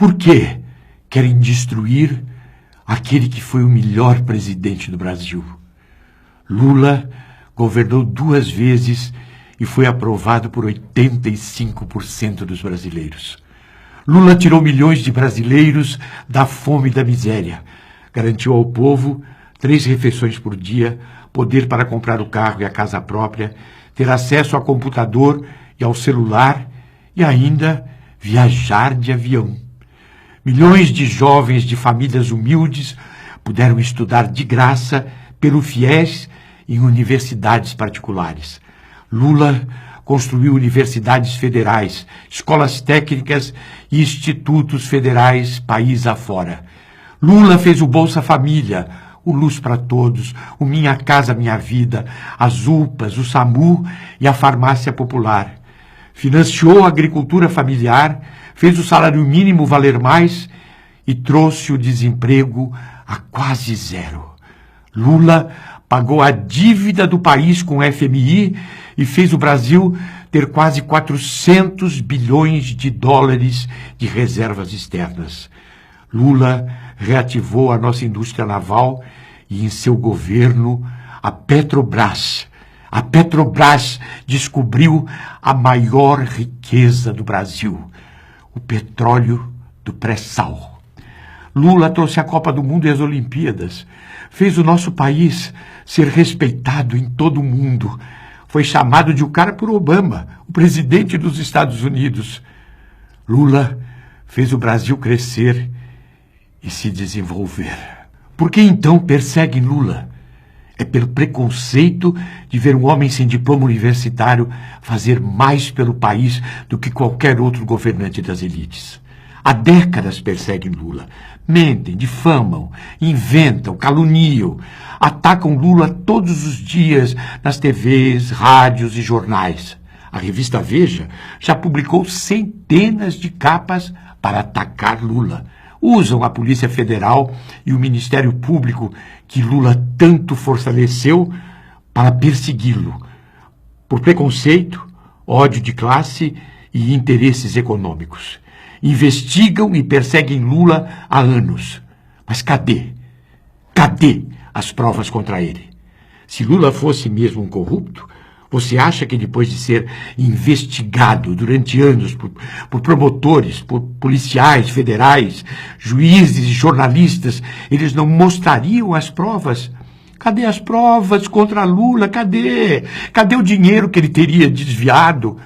Por que querem destruir aquele que foi o melhor presidente do Brasil? Lula governou 2 vezes e foi aprovado por 85% dos brasileiros. Lula tirou milhões de brasileiros da fome e da miséria. Garantiu ao povo 3 refeições por dia, poder para comprar o carro e a casa própria, ter acesso a computador e ao celular e ainda viajar de avião. Milhões de jovens de famílias humildes puderam estudar de graça pelo FIES em universidades particulares. Lula construiu universidades federais, escolas técnicas e institutos federais país afora. Lula fez o Bolsa Família, o Luz para Todos, o Minha Casa Minha Vida, as UPAs, o SAMU e a Farmácia Popular. Financiou a agricultura familiar, fez o salário mínimo valer mais e trouxe o desemprego a quase 0. Lula pagou a dívida do país com o FMI e fez o Brasil ter quase 400 bilhões de dólares de reservas externas. Lula reativou a nossa indústria naval e, em seu governo, a Petrobras. A Petrobras descobriu a maior riqueza do Brasil, o petróleo do pré-sal. Lula trouxe a Copa do Mundo e as Olimpíadas. Fez o nosso país ser respeitado em todo o mundo. Foi chamado de o cara por Obama, o presidente dos Estados Unidos. Lula fez o Brasil crescer e se desenvolver. Por que então perseguem Lula? É pelo preconceito de ver um homem sem diploma universitário fazer mais pelo país do que qualquer outro governante das elites. Há décadas perseguem Lula. Mentem, difamam, inventam, caluniam. Atacam Lula todos os dias nas TVs, rádios e jornais. A revista Veja já publicou centenas de capas para atacar Lula. Usam a Polícia Federal e o Ministério Público, que Lula tanto fortaleceu, para persegui-lo, por preconceito, ódio de classe e interesses econômicos. Investigam e perseguem Lula há anos. Mas cadê? Cadê as provas contra ele? Se Lula fosse mesmo um corrupto, você acha que depois de ser investigado durante anos por promotores, por policiais federais, juízes e jornalistas, eles não mostrariam as provas? Cadê as provas contra Lula? Cadê? Cadê o dinheiro que ele teria desviado?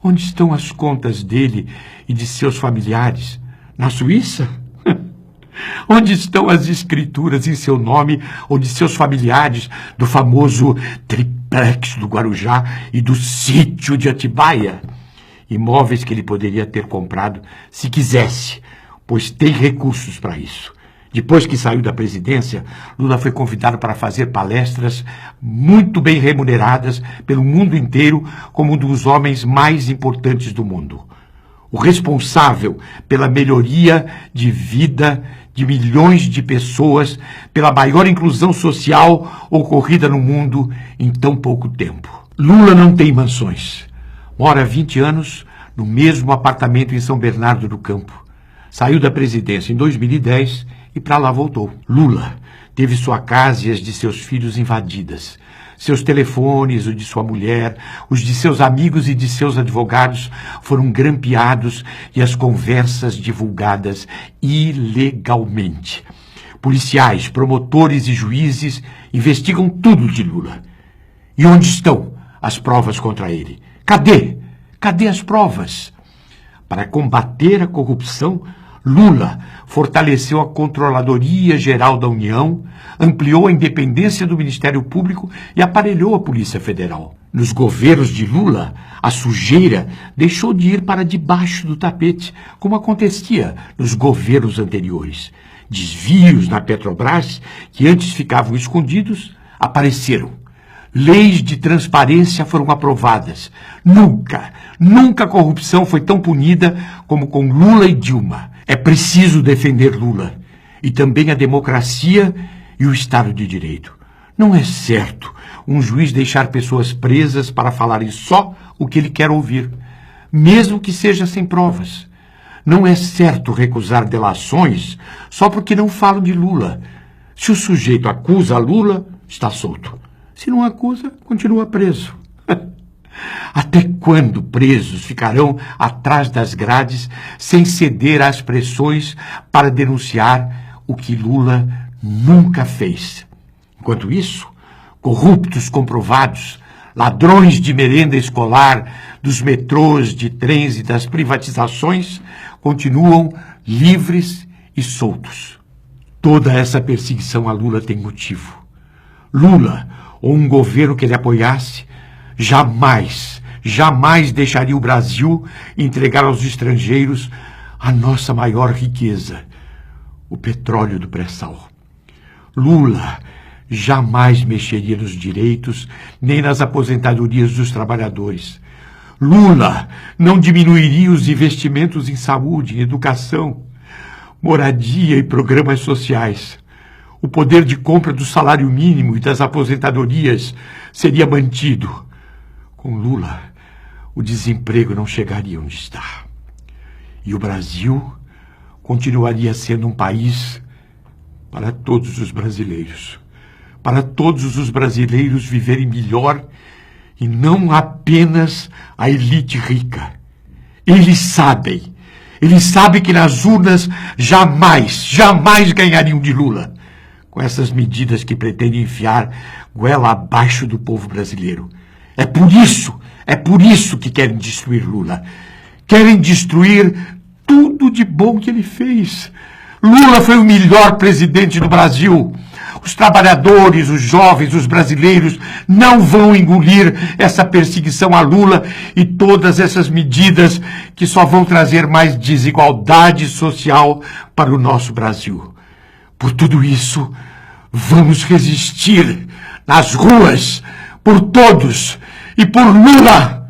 Onde estão as contas dele e de seus familiares? Na Suíça? Onde estão as escrituras em seu nome ou de seus familiares do famoso triplex do Guarujá e do sítio de Atibaia? Imóveis que ele poderia ter comprado se quisesse, pois tem recursos para isso. Depois que saiu da presidência, Lula foi convidado para fazer palestras muito bem remuneradas pelo mundo inteiro como um dos homens mais importantes do mundo. O responsável pela melhoria de vida de milhões de pessoas, pela maior inclusão social ocorrida no mundo em tão pouco tempo. Lula não tem mansões. Mora há 20 anos no mesmo apartamento em São Bernardo do Campo. Saiu da presidência em 2010 e para lá voltou. Lula teve sua casa e as de seus filhos invadidas. Seus telefones, o de sua mulher, os de seus amigos e de seus advogados foram grampeados e as conversas divulgadas ilegalmente. Policiais, promotores e juízes investigam tudo de Lula. E onde estão as provas contra ele? Cadê? Cadê as provas? Para combater a corrupção, Lula fortaleceu a Controladoria Geral da União, ampliou a independência do Ministério Público e aparelhou a Polícia Federal. Nos governos de Lula, a sujeira deixou de ir para debaixo do tapete, como acontecia nos governos anteriores. Desvios na Petrobras, que antes ficavam escondidos, apareceram. Leis de transparência foram aprovadas. Nunca a corrupção foi tão punida como com Lula e Dilma. É preciso defender Lula e também a democracia e o Estado de Direito. Não é certo um juiz deixar pessoas presas para falarem só o que ele quer ouvir, mesmo que seja sem provas. Não é certo recusar delações só porque não falam de Lula. Se o sujeito acusa Lula, está solto. Se não acusa, continua preso. Até quando presos ficarão atrás das grades sem ceder às pressões para denunciar o que Lula nunca fez? Enquanto isso, corruptos comprovados, ladrões de merenda escolar, dos metrôs, de trens e das privatizações, continuam livres e soltos. Toda essa perseguição a Lula tem motivo. Lula, ou um governo que ele apoiasse, jamais deixaria o Brasil entregar aos estrangeiros a nossa maior riqueza, o petróleo do pré-sal. Lula jamais mexeria nos direitos nem nas aposentadorias dos trabalhadores. Lula não diminuiria os investimentos em saúde, em educação, moradia e programas sociais. O poder de compra do salário mínimo e das aposentadorias seria mantido. Com Lula, o desemprego não chegaria onde está. E o Brasil continuaria sendo um país para todos os brasileiros. Para todos os brasileiros viverem melhor e não apenas a elite rica. Eles sabem que nas urnas jamais ganhariam de Lula com essas medidas que pretendem enfiar goela abaixo do povo brasileiro. É por isso que querem destruir Lula. Querem destruir tudo de bom que ele fez. Lula foi o melhor presidente do Brasil. Os trabalhadores, os jovens, os brasileiros não vão engolir essa perseguição a Lula e todas essas medidas que só vão trazer mais desigualdade social para o nosso Brasil. Por tudo isso, vamos resistir nas ruas, por todos e por Lula!